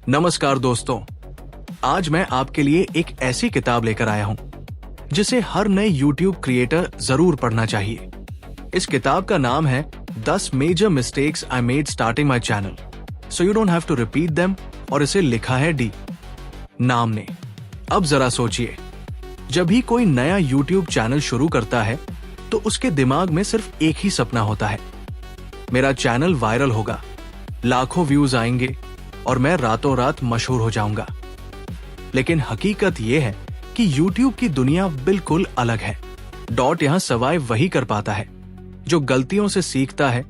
नमस्कार दोस्तों, आज मैं आपके लिए एक ऐसी किताब लेकर आया हूं जिसे हर नए YouTube क्रिएटर जरूर पढ़ना चाहिए। इस किताब का नाम है 10 major mistakes I made starting my channel so you don't have to repeat them, और इसे लिखा है डी नाम ने। अब जरा सोचिए, जब भी कोई नया YouTube चैनल शुरू करता है तो उसके दिमाग में सिर्फ एक ही सपना होता है, मेरा चैनल वायरल होगा, लाखों व्यूज आएंगे और मैं रातों रात मशहूर हो जाऊंगा। लेकिन हकीकत यह है कि YouTube की दुनिया बिल्कुल अलग है। डॉट यहां सर्वाइव वही कर पाता है जो गलतियों से सीखता है,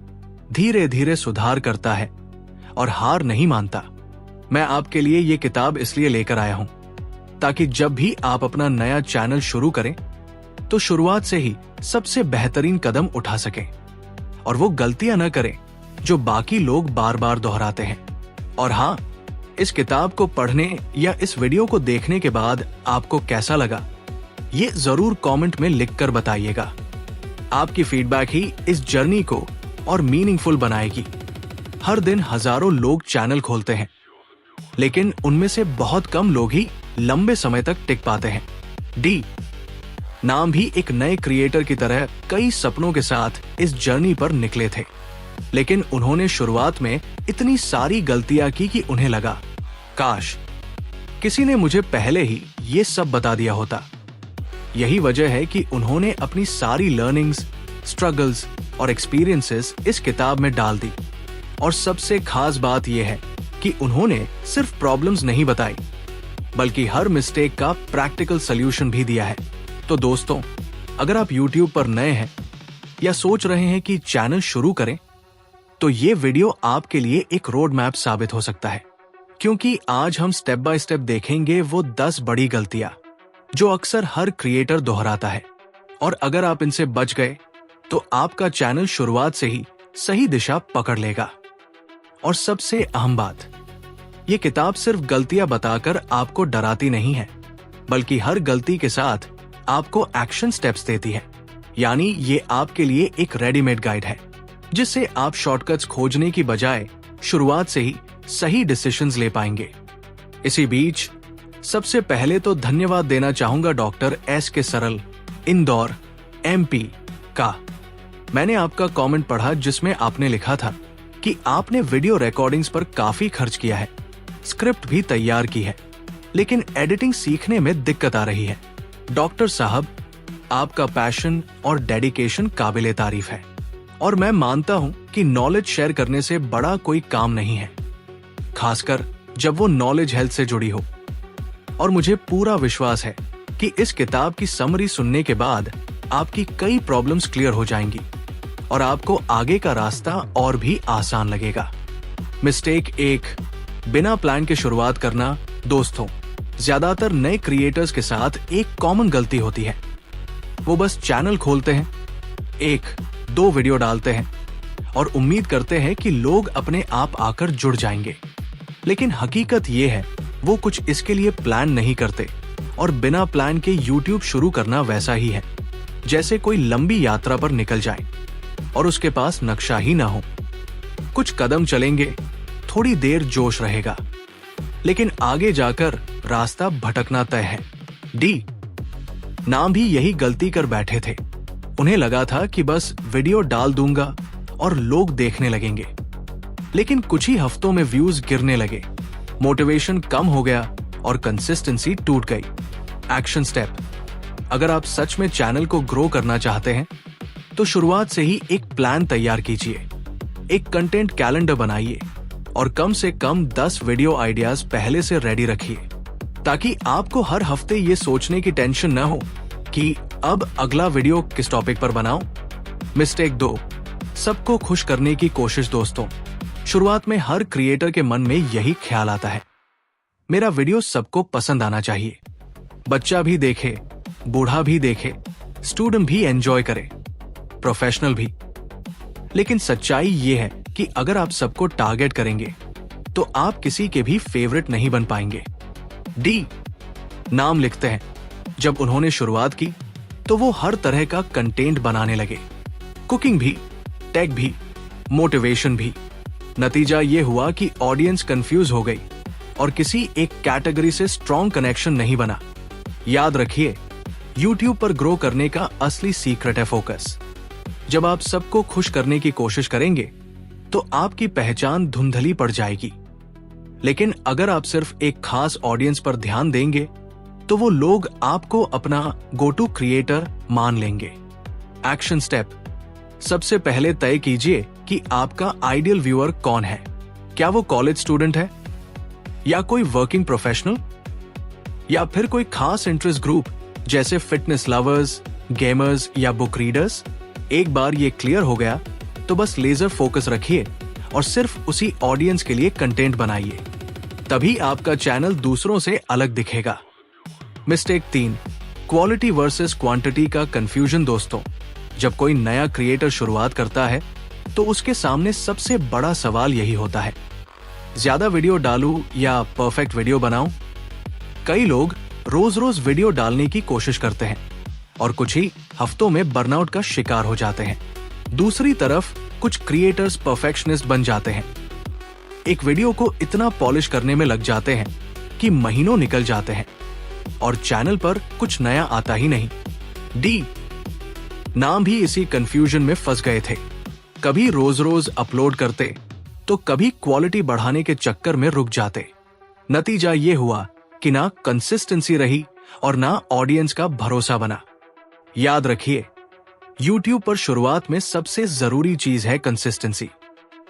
धीरे धीरे सुधार करता है और हार नहीं मानता। मैं आपके लिए ये किताब इसलिए लेकर आया हूं ताकि जब भी आप अपना नया चैनल शुरू करें तो शुरुआत से ही सबसे बेहतरीन कदम उठा सकें और वो गलतियां न करें जो बाकी लोग बार बार दोहराते हैं। और हाँ, इस किताब को पढ़ने या इस वीडियो को देखने के बाद आपको कैसा लगा, ये जरूर कमेंट में लिखकर बताइएगा। आपकी फीडबैक ही इस जर्नी को और मीनिंगफुल बनाएगी। हर दिन हजारों लोग चैनल खोलते हैं, लेकिन उनमें से बहुत कम लोग ही लंबे समय तक टिक पाते हैं। डी नाम भी एक नए क्रिएटर की तरह कई सपनों के साथ इस जर्नी पर निकले थे, लेकिन उन्होंने शुरुआत में इतनी सारी गलतियां की कि उन्हें लगा, काश किसी ने मुझे पहले ही ये सब बता दिया होता। यही वजह है कि उन्होंने अपनी सारी लर्निंग्स, स्ट्रगल्स और एक्सपीरियंसेस इस किताब में डाल दी। और सबसे खास बात यह है कि उन्होंने सिर्फ प्रॉब्लम्स नहीं बताई, बल्कि हर मिस्टेक का प्रैक्टिकल सॉल्यूशन भी दिया है। तो दोस्तों, अगर आप YouTube पर नए हैं या सोच रहे हैं कि चैनल शुरू करें, तो ये वीडियो आपके लिए एक रोड मैप साबित हो सकता है, क्योंकि आज हम स्टेप बाय स्टेप देखेंगे वो 10 बड़ी गलतियां जो अक्सर हर क्रिएटर दोहराता है। और अगर आप इनसे बच गए तो आपका चैनल शुरुआत से ही सही दिशा पकड़ लेगा। और सबसे अहम बात, ये किताब सिर्फ गलतियां बताकर आपको डराती नहीं है, बल्कि हर गलती के साथ आपको एक्शन स्टेप्स देती है। यानी ये आपके लिए एक रेडीमेड गाइड है जिससे आप शॉर्टकट्स खोजने की बजाय शुरुआत से ही सही डिसीजंस ले पाएंगे। इसी बीच सबसे पहले तो धन्यवाद देना चाहूंगा डॉक्टर एस के सरल, इंदौर, MP का। मैंने आपका कमेंट पढ़ा जिसमें आपने लिखा था कि आपने वीडियो रिकॉर्डिंग्स पर काफी खर्च किया है, स्क्रिप्ट भी तैयार की है, लेकिन एडिटिंग सीखने में दिक्कत आ रही है। डॉक्टर साहब, आपका पैशन और डेडिकेशन काबिले तारीफ है, और मैं मानता हूं कि नॉलेज शेयर करने से बड़ा कोई काम नहीं है, खासकर जब वो नॉलेज हेल्थ से जुड़ी हो। और मुझे पूरा विश्वास है कि इस किताब की समरी सुनने के बाद आपकी कई प्रॉब्लम्स क्लियर हो जाएंगी और आपको आगे का रास्ता और भी आसान लगेगा। मिस्टेक 1, बिना प्लान के शुरुआत करना। दोस्तों, ज्यादातर नए क्रिएटर्स के साथ एक कॉमन गलती होती है, वो बस चैनल खोलते हैं, 1-2 वीडियो डालते हैं और उम्मीद करते हैं कि लोग अपने आप आकर जुड़ जाएंगे। लेकिन हकीकत ये है, वो कुछ इसके लिए प्लान नहीं करते। और बिना प्लान के YouTube शुरू करना वैसा ही है जैसे कोई लंबी यात्रा पर निकल जाए और उसके पास नक्शा ही ना हो। कुछ कदम चलेंगे, थोड़ी देर जोश रहेगा, लेकिन आगे जाकर रास्ता भटकना तय है। डी नाम भी यही गलती कर बैठे थे। उन्हें लगा था कि बस वीडियो डाल दूंगा और लोग देखने लगेंगे, लेकिन कुछ ही हफ्तों में व्यूज गिरने लगे, मोटिवेशन कम हो गया और कंसिस्टेंसी टूट गई। एक्शन स्टेप, अगर आप सच में चैनल को ग्रो करना चाहते हैं तो शुरुआत से ही एक प्लान तैयार कीजिए, एक कंटेंट कैलेंडर बनाइए और कम से कम 10 वीडियो आइडियाज पहले से रेडी रखिए, ताकि आपको हर हफ्ते ये सोचने की टेंशन न हो कि अब अगला वीडियो किस टॉपिक पर बनाऊं। मिस्टेक 2, सबको खुश करने की कोशिश। दोस्तों, शुरुआत में हर क्रिएटर के मन में यही ख्याल आता है, मेरा वीडियो सबको पसंद आना चाहिए, बच्चा भी देखे, बूढ़ा भी देखे, स्टूडेंट भी एंजॉय करे, प्रोफेशनल भी। लेकिन सच्चाई ये है कि अगर आप सबको टारगेट करेंगे तो आप किसी के भी फेवरेट नहीं बन पाएंगे। डी नाम लिखते हैं, जब उन्होंने शुरुआत की तो वो हर तरह का कंटेंट बनाने लगे, कुकिंग भी, टेक भी, मोटिवेशन भी। नतीजा ये हुआ कि ऑडियंस कंफ्यूज हो गई और किसी एक कैटेगरी से स्ट्रॉन्ग कनेक्शन नहीं बना। याद रखिए, YouTube पर ग्रो करने का असली सीक्रेट है फोकस। जब आप सबको खुश करने की कोशिश करेंगे तो आपकी पहचान धुंधली पड़ जाएगी। लेकिन अगर आप सिर्फ एक खास ऑडियंस पर ध्यान देंगे तो वो लोग आपको अपना गो टू क्रिएटर मान लेंगे। एक्शन स्टेप: सबसे पहले तय कीजिए कि आपका आइडियल व्यूअर कौन है। क्या वो कॉलेज स्टूडेंट है, या कोई वर्किंग प्रोफेशनल, या फिर कोई खास इंटरेस्ट ग्रुप जैसे फिटनेस लवर्स, गेमर्स या बुक रीडर्स। एक बार ये क्लियर हो गया तो बस लेजर फोकस रखिए और सिर्फ उसी ऑडियंस के लिए कंटेंट बनाइए। तभी आपका चैनल दूसरों से अलग दिखेगा। मिस्टेक 3: क्वालिटी वर्सेस क्वांटिटी का कंफ्यूजन। दोस्तों, जब कोई नया क्रिएटर शुरुआत करता है तो उसके सामने सबसे बड़ा सवाल यही होता है, ज्यादा वीडियो डालूं या परफेक्ट वीडियो बनाऊं। कई लोग रोज रोज वीडियो डालने की कोशिश करते हैं और कुछ ही हफ्तों में बर्नआउट का शिकार हो जाते हैं। दूसरी तरफ कुछ क्रिएटर्स परफेक्शनिस्ट बन जाते हैं। एक वीडियो को इतना पॉलिश करने में लग जाते हैं कि महीनों निकल जाते हैं और चैनल पर कुछ नया आता ही नहीं। डी नाम भी इसी कंफ्यूजन में फंस गए थे। कभी रोज रोज अपलोड करते तो कभी क्वालिटी बढ़ाने के चक्कर में रुक जाते। नतीजा ये हुआ कि ना कंसिस्टेंसी रही और ना ऑडियंस का भरोसा बना। याद रखिए, YouTube पर शुरुआत में सबसे जरूरी चीज है कंसिस्टेंसी।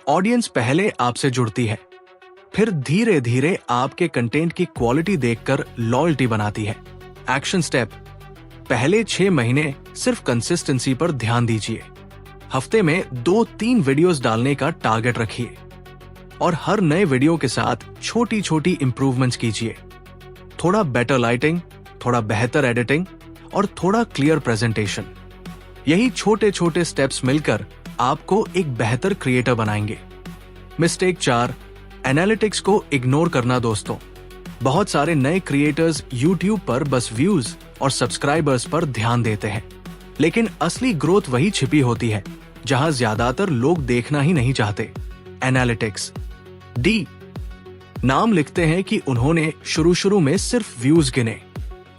ऑडियंस पहले आपसे जुड़ती है, फिर धीरे धीरे आपके कंटेंट की क्वालिटी देखकर लॉयल्टी बनाती है। एक्शन स्टेप: पहले 6 महीने सिर्फ कंसिस्टेंसी पर ध्यान दीजिए। हफ्ते में 2-3 वीडियोस डालने का टारगेट रखिए और हर नए वीडियो के साथ छोटी छोटी इंप्रूवमेंट्स कीजिए। थोड़ा बेटर लाइटिंग, थोड़ा बेहतर एडिटिंग और थोड़ा क्लियर प्रेजेंटेशन। यही छोटे छोटे स्टेप्स मिलकर आपको एक बेहतर क्रिएटर बनाएंगे। मिस्टेक 4: एनालिटिक्स को इग्नोर करना। दोस्तों, बहुत सारे नए क्रिएटर्स YouTube पर बस व्यूज और सब्सक्राइबर्स पर ध्यान देते हैं, लेकिन असली ग्रोथ वही छिपी होती है जहां ज्यादातर लोग देखना ही नहीं चाहते। एनालिटिक्स। डी नाम लिखते हैं कि उन्होंने शुरू में सिर्फ व्यूज गिने।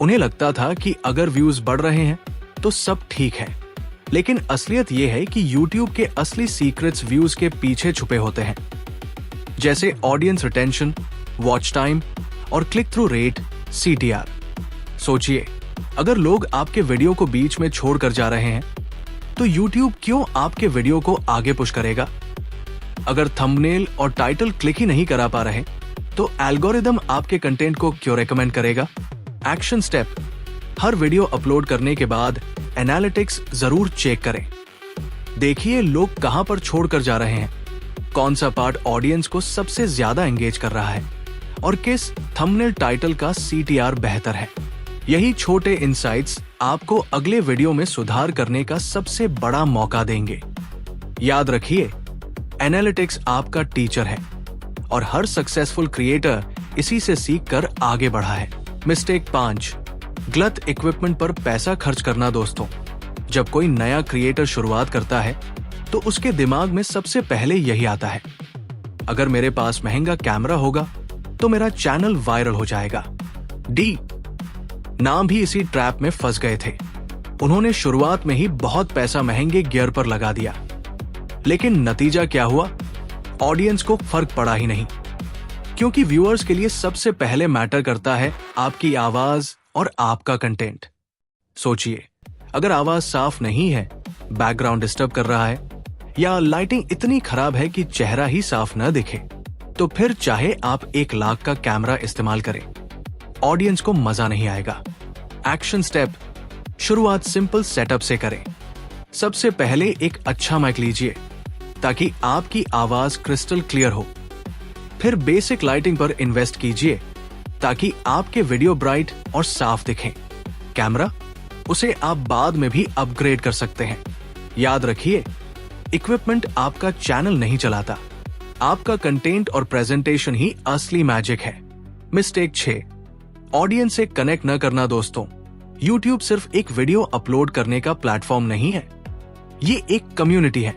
उन्हें लगता था कि अगर व्यूज बढ़ रहे हैं तो सब ठीक है, लेकिन असलियत यह है कि YouTube के असली सीक्रेट्स व्यूज के पीछे छुपे होते हैं, जैसे ऑडियंस रिटेंशन, वॉच टाइम और क्लिक थ्रू रेट CTR। सोचिए, अगर लोग आपके वीडियो को बीच में छोड़कर जा रहे हैं तो YouTube क्यों आपके वीडियो को आगे पुश करेगा? अगर थंबनेल और टाइटल क्लिक ही नहीं करा पा रहे तो एल्गोरिदम आपके कंटेंट को क्यों रेकमेंड करेगा? एक्शन स्टेप: हर वीडियो अपलोड करने के बाद एनालिटिक्स जरूर चेक करें। देखिए लोग कहां पर छोड़कर जा रहे हैं, कौन सा पार्ट ऑडियंस को सबसे ज्यादा एंगेज कर रहा है और किस थंबनेल टाइटल का CTR बेहतर है। यही छोटे इनसाइट्स आपको अगले वीडियो में सुधार करने का सबसे बड़ा मौका देंगे। याद रखिए, एनालिटिक्स आपका टीचर है और हर सक्सेसफुल क्रिएटर इसी से सीखकर आगे बढ़ा है। मिस्टेक 5: गलत इक्विपमेंट पर पैसा खर्च करना। दोस्तों, जब कोई नया क्रिएटर शुरुआत करता है तो उसके दिमाग में सबसे पहले यही आता है, अगर मेरे पास महंगा कैमरा होगा तो मेरा चैनल वायरल हो जाएगा। डी नाम भी इसी ट्रैप में फंस गए थे। उन्होंने शुरुआत में ही बहुत पैसा महंगे गियर पर लगा दिया, लेकिन नतीजा क्या हुआ? ऑडियंस को फर्क पड़ा ही नहीं, क्योंकि व्यूअर्स के लिए सबसे पहले मैटर करता है आपकी आवाज और आपका कंटेंट। सोचिए, अगर आवाज साफ नहीं है, बैकग्राउंड डिस्टर्ब कर रहा है या लाइटिंग इतनी खराब है कि चेहरा ही साफ न दिखे, तो फिर चाहे आप 1 लाख का कैमरा इस्तेमाल करें, ऑडियंस को मजा नहीं आएगा। एक्शन स्टेप: शुरुआत सिंपल सेटअप से करें। सबसे पहले एक अच्छा माइक लीजिए ताकि आपकी आवाज क्रिस्टल क्लियर हो। फिर बेसिक लाइटिंग पर इन्वेस्ट कीजिए ताकि आपके वीडियो ब्राइट और साफ दिखें। कैमरा, उसे आप बाद में भी अपग्रेड कर सकते हैं। याद रखिए, इक्विपमेंट आपका चैनल नहीं चलाता, आपका कंटेंट और प्रेजेंटेशन ही असली मैजिक है। मिस्टेक 6: ऑडियंस से कनेक्ट न करना। दोस्तों, YouTube सिर्फ एक वीडियो अपलोड करने का प्लेटफॉर्म नहीं है, ये एक कम्युनिटी है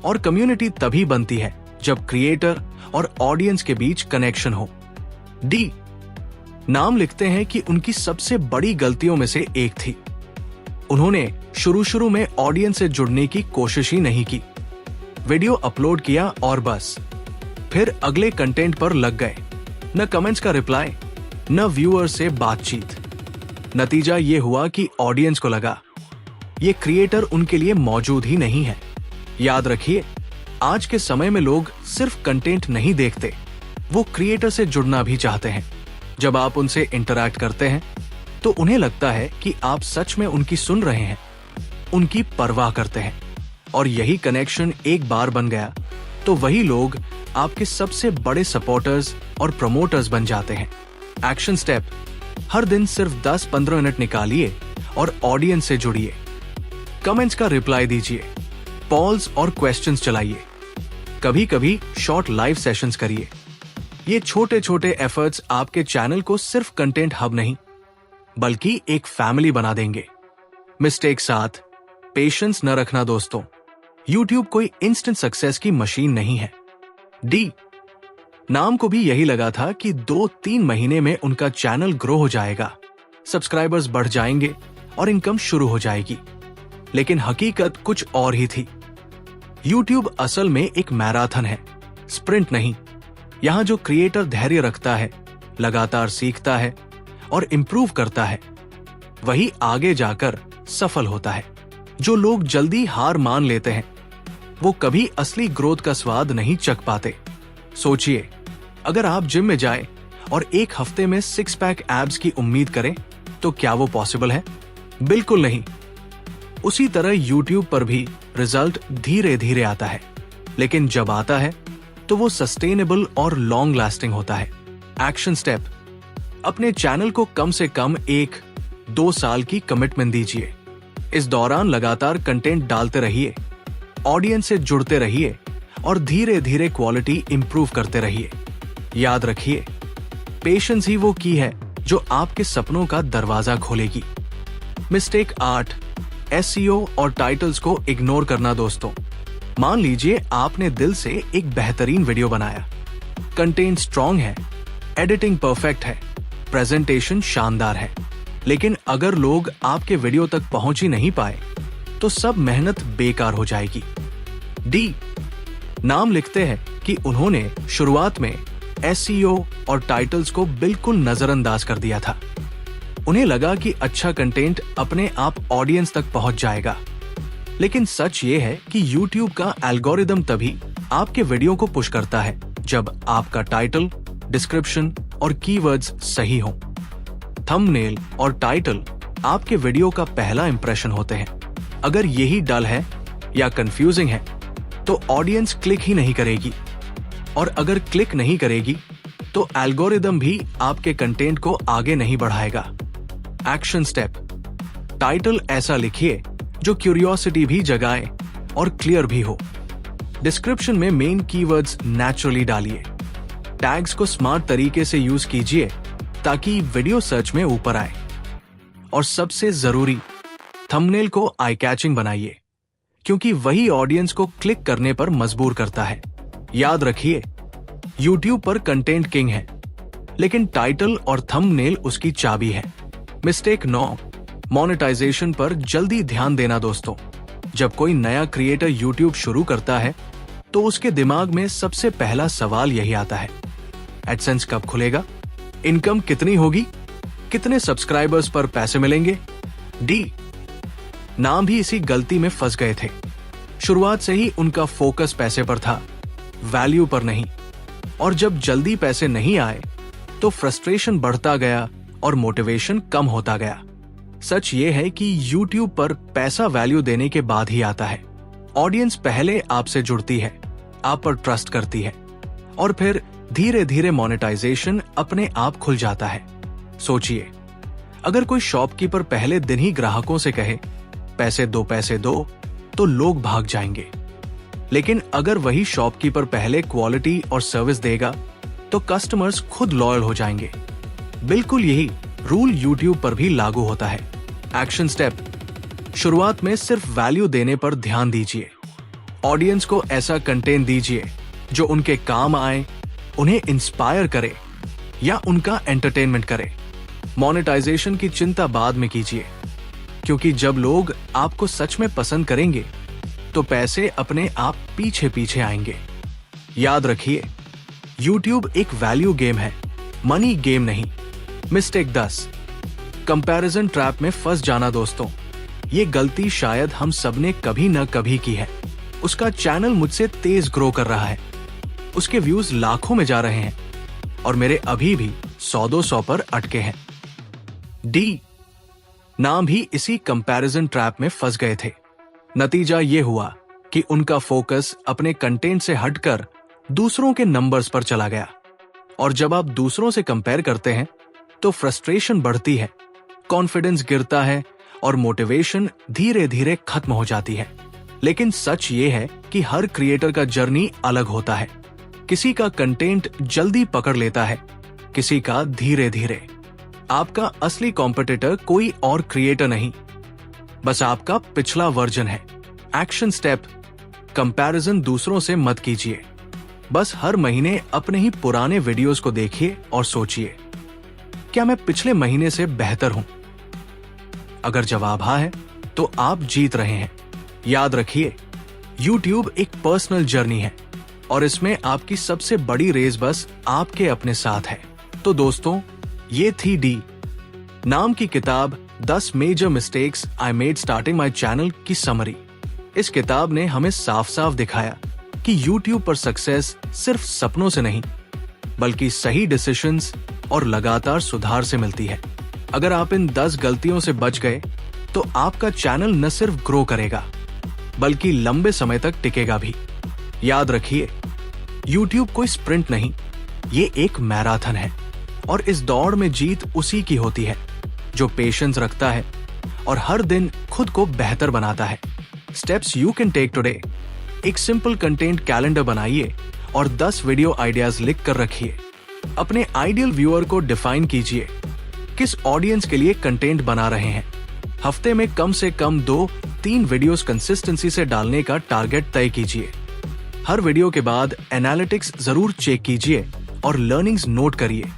और कम्युनिटी तभी बनती है जब क्रिएटर और ऑडियंस के बीच कनेक्शन हो। डी, नाम लिखते हैं कि उनकी सबसे बड़ी गलतियों में से एक थी। उन्होंने शुरू में ऑडियंस से जुड़ने की कोशिश ही नहीं की। वीडियो अपलोड किया और बस, फिर अगले कंटेंट पर लग गए। न कमेंट्स का रिप्लाई, न व्यूअर से बातचीत। नतीजा ये हुआ कि ऑडियंस को लगा ये क्रिएटर उनके लिए मौजूद ही नहीं है। याद रखिए, आज के समय में लोग सिर्फ कंटेंट नहीं देखते, वो क्रिएटर से जुड़ना भी चाहते हैं। जब आप उनसे इंटरैक्ट करते हैं तो उन्हें लगता है कि आप सच में उनकी सुन रहे हैं, उनकी परवाह करते हैं। और यही कनेक्शन एक बार बन गया तो वही लोग आपके सबसे बड़े सपोर्टर्स और प्रमोटर्स बन जाते हैं। एक्शन स्टेप, हर दिन सिर्फ 10-15 मिनट निकालिए और ऑडियंस से जुड़िए। कमेंट्स का रिप्लाई दीजिए, पॉल्स और क्वेश्चंस चलाइए। कभी कभी शॉर्ट लाइव सेशंस करिए। ये छोटे छोटे एफर्ट्स आपके चैनल को सिर्फ कंटेंट हब नहीं बल्कि एक फैमिली बना देंगे। मिस्टेक 7, पेशेंस न रखना दोस्तों। YouTube कोई इंस्टेंट सक्सेस की मशीन नहीं है। डी, नाम को भी यही लगा था कि 2-3 महीने में उनका चैनल ग्रो हो जाएगा, सब्सक्राइबर्स बढ़ जाएंगे और इनकम शुरू हो जाएगी। लेकिन हकीकत कुछ और ही थी। YouTube असल में एक मैराथन है, स्प्रिंट नहीं। यहाँ जो क्रिएटर धैर्य रखता है, लगातार सीखता है और इंप्रूव करता है, वही आगे जाकर सफल होता है। जो लोग जल्दी हार मान लेते हैं वो कभी असली ग्रोथ का स्वाद नहीं चख पाते। सोचिए, अगर आप जिम में जाएं और एक हफ्ते में 6 पैक एब्स की उम्मीद करें तो क्या वो पॉसिबल है? बिल्कुल नहीं। उसी तरह YouTube पर भी रिजल्ट धीरे धीरे आता है, लेकिन जब आता है तो वो सस्टेनेबल और लॉन्ग लास्टिंग होता है। एक्शन स्टेप, अपने चैनल को कम से कम 1-2 साल की कमिटमेंट दीजिए। इस दौरान लगातार कंटेंट डालते रहिए, ऑडियंस से जुड़ते रहिए और धीरे धीरे क्वालिटी इंप्रूव करते रहिए। याद रखिए, पेशेंस ही वो की है जो आपके सपनों का दरवाजा खोलेगी। मिस्टेक 8, SEO और टाइटल्स को इग्नोर करना दोस्तों। मान लीजिए आपने दिल से एक बेहतरीन वीडियो बनाया, कंटेंट स्ट्रॉन्ग है, एडिटिंग परफेक्ट है, प्रेजेंटेशन शानदार है, लेकिन अगर लोग आपके वीडियो तक पहुंच ही नहीं पाए तो सब मेहनत बेकार हो जाएगी। डी, नाम लिखते हैं कि उन्होंने शुरुआत में SEO और टाइटल्स को बिल्कुल नजरअंदाज कर दिया था। उन्हें लगा कि अच्छा कंटेंट अपने आप ऑडियंस तक पहुंच जाएगा, लेकिन सच ये है कि YouTube का एल्गोरिदम तभी आपके वीडियो को पुश करता है जब आपका टाइटल, डिस्क्रिप्शन और कीवर्ड्स सही हों। थंबनेल और टाइटल आपके वीडियो का पहला इंप्रेशन होते हैं। अगर यही डल है या कंफ्यूजिंग है तो ऑडियंस क्लिक ही नहीं करेगी, और अगर क्लिक नहीं करेगी तो एल्गोरिदम भी आपके कंटेंट को आगे नहीं बढ़ाएगा। एक्शन स्टेप, टाइटल ऐसा लिखिए जो क्यूरियोसिटी भी जगाए और क्लियर भी हो। डिस्क्रिप्शन में मेन कीवर्ड्स नेचुरली डालिए। टैग्स को स्मार्ट तरीके से यूज कीजिए ताकि वीडियो सर्च में ऊपर आए। और सबसे जरूरी, थंबनेल को आई कैचिंग बनाइए, क्योंकि वही ऑडियंस को क्लिक करने पर मजबूर करता है। याद रखिए, YouTube पर कंटेंट किंग है, लेकिन टाइटल और थंबनेल उसकी चाबी है। मिस्टेक 9, मोनेटाइजेशन पर जल्दी ध्यान देना दोस्तों। जब कोई नया क्रिएटर YouTube शुरू करता है तो उसके दिमाग में सबसे पहला सवाल यही आता है, एडसेंस कब खुलेगा, इनकम कितनी होगी, कितने सब्सक्राइबर्स पर पैसे मिलेंगे। डी, नाम भी इसी गलती में फंस गए थे। शुरुआत से ही उनका फोकस पैसे पर था, वैल्यू पर नहीं। और जब जल्दी पैसे नहीं आए तो फ्रस्ट्रेशन बढ़ता गया और मोटिवेशन कम होता गया। सच ये है कि YouTube पर पैसा वैल्यू देने के बाद ही आता है। ऑडियंस पहले आपसे जुड़ती है, आप पर ट्रस्ट करती है, और फिर धीरे धीरे मोनेटाइजेशन अपने आप खुल जाता है। सोचिए, अगर कोई शॉपकीपर पहले दिन ही ग्राहकों से कहे पैसे दो, तो लोग भाग जाएंगे। लेकिन अगर वही शॉपकीपर पहले क्वालिटी और सर्विस देगा तो कस्टमर्स खुद लॉयल हो जाएंगे। बिल्कुल यही रूल YouTube पर भी लागू होता है। एक्शन स्टेप, शुरुआत में सिर्फ वैल्यू देने पर ध्यान दीजिए। ऑडियंस को ऐसा कंटेंट दीजिए जो उनके काम आए, उन्हें इंस्पायर करे या उनका एंटरटेनमेंट करें। मोनेटाइजेशन की चिंता बाद में कीजिए, क्योंकि जब लोग आपको सच में पसंद करेंगे तो पैसे अपने आप पीछे पीछे आएंगे। याद रखिए, YouTube एक वैल्यू गेम है, मनी गेम नहीं। मिस्टेक 10, कंपैरिजन ट्रैप में फंस जाना। दोस्तों, ये गलती शायद हम सबने कभी न कभी की है। उसका चैनल मुझसे तेज ग्रो कर रहा है, उसके व्यूज लाखों में जा रहे हैं और मेरे अभी भी 100-200 पर अटके हैं। डी, नाम भी इसी कंपैरिजन ट्रैप में फंस गए थे। नतीजा ये हुआ कि उनका फोकस अपने कंटेंट से हटकर दूसरों के नंबर्स पर चला गया। और जब आप दूसरों से कंपेयर करते हैं तो फ्रस्ट्रेशन बढ़ती है, कॉन्फिडेंस गिरता है और मोटिवेशन धीरे धीरे खत्म हो जाती है। लेकिन सच ये है कि हर क्रिएटर का जर्नी अलग होता है। किसी का कंटेंट जल्दी पकड़ लेता है, किसी का धीरे धीरे। आपका असली कॉम्पिटिटर कोई और क्रिएटर नहीं, बस आपका पिछला वर्जन है। एक्शन स्टेप, कंपैरिजन दूसरों से मत कीजिए। बस हर महीने अपने ही पुराने वीडियोस को देखिए और सोचिए, क्या मैं पिछले महीने से बेहतर हूं? अगर जवाब हाँ है तो आप जीत रहे हैं। याद रखिए, YouTube एक पर्सनल जर्नी है और इसमें आपकी सबसे बड़ी रेस बस आपके अपने साथ है। तो दोस्तों, ये थी डी नाम की किताब 10 major mistakes I made starting my channel की समरी। इस किताब ने हमें साफ साफ दिखाया कि YouTube पर सक्सेस सिर्फ सपनों से नहीं, बल्कि सही डिसीजंस और लगातार सुधार से मिलती है। अगर आप इन 10 गलतियों से बच गए तो आपका चैनल न सिर्फ ग्रो करेगा, बल्कि लंबे समय तक टिकेगा भी। याद रखिए, YouTube कोई स्प्रिंट नहीं, ये एक मैराथन है और इस दौड़ में जीत उसी की होती है जो पेशेंस रखता है और हर दिन खुद को बेहतर बनाता है। Steps you can take today. एक सिंपल कंटेंट कैलेंडर बनाइए और 10 वीडियो आइडियाज लिख कर रखिए। अपने आइडियल व्यूअर को डिफाइन कीजिए, किस ऑडियंस के लिए कंटेंट बना रहे हैं। हफ्ते में कम से कम 2-3 वीडियोस कंसिस्टेंसी से डालने का टारगेट तय कीजिए। हर वीडियो के बाद एनालिटिक्स जरूर चेक कीजिए और लर्निंग्स नोट करिए।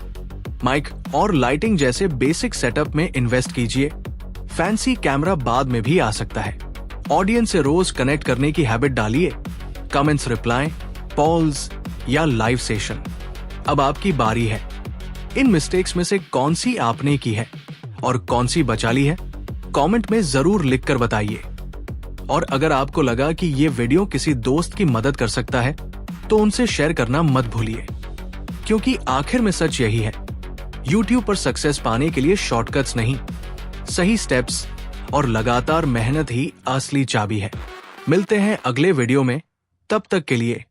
माइक और लाइटिंग जैसे बेसिक सेटअप में इन्वेस्ट कीजिए। फैंसी कैमरा बाद में भी आ सकता है। ऑडियंस से रोज कनेक्ट करने की हैबिट डालिए। कमेंट्स, रिप्लाई, पॉल्स या लाइव सेशन। अब आपकी बारी है। इन मिस्टेक्स में से कौन सी आपने की है और कौन सी बचा ली है, कमेंट में जरूर लिखकर बताइए। और अगर आपको लगा कि ये वीडियो किसी दोस्त की मदद कर सकता है तो उनसे शेयर करना मत भूलिए, क्योंकि आखिर में सच यही है, YouTube पर सक्सेस पाने के लिए शॉर्टकट्स नहीं, सही स्टेप्स और लगातार मेहनत ही असली चाबी है। मिलते हैं अगले वीडियो में, तब तक के लिए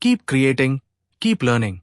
कीप क्रिएटिंग, कीप लर्निंग।